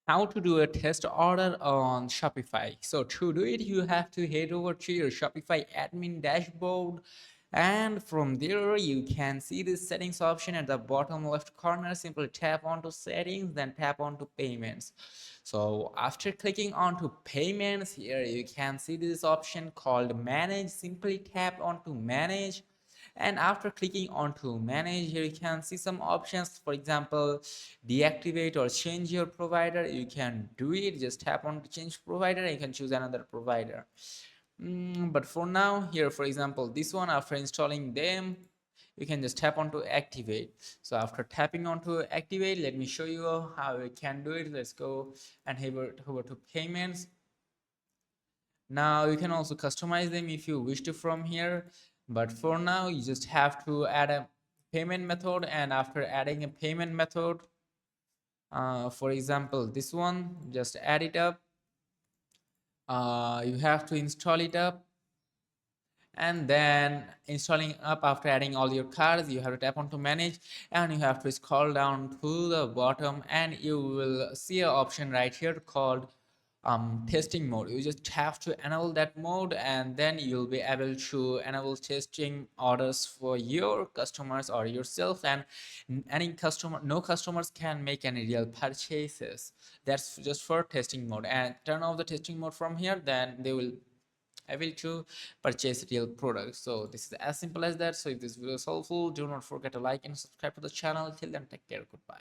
How to do a test order on Shopify. So to do it, you have to head over to your Shopify admin dashboard, and from there you can see the settings option at the bottom left corner. Simply tap onto settings, then tap onto payments. So after clicking onto payments, here you can see this option called manage. Simply tap onto manage, and after clicking onto manage, here you can see some options. For example, deactivate or change your provider. You can do it, just tap on to change provider and you can choose another provider. But for now, here for example this one, after installing them, you can just tap on to activate. So after tapping on to activate, let me show you how you can do it. Let's go and head over to payments. Now you can also customize them if you wish to from here, but for now you just have to add a payment method. And after adding a payment method, for example this one, just add it up. You have to install it up, and then installing up, after adding all your cards, you have to tap on to manage, and you have to scroll down to the bottom, and you will see an option right here called testing mode. You just have to enable that mode, and then you'll be able to enable testing orders for your customers or yourself. And any customer, no customers can make any real purchases. That's just for testing mode. And turn off the testing mode from here, then they will able to purchase real products. So this is as simple as that. So if this video is helpful, do not forget to like and subscribe to the channel. Till then, take care. Goodbye.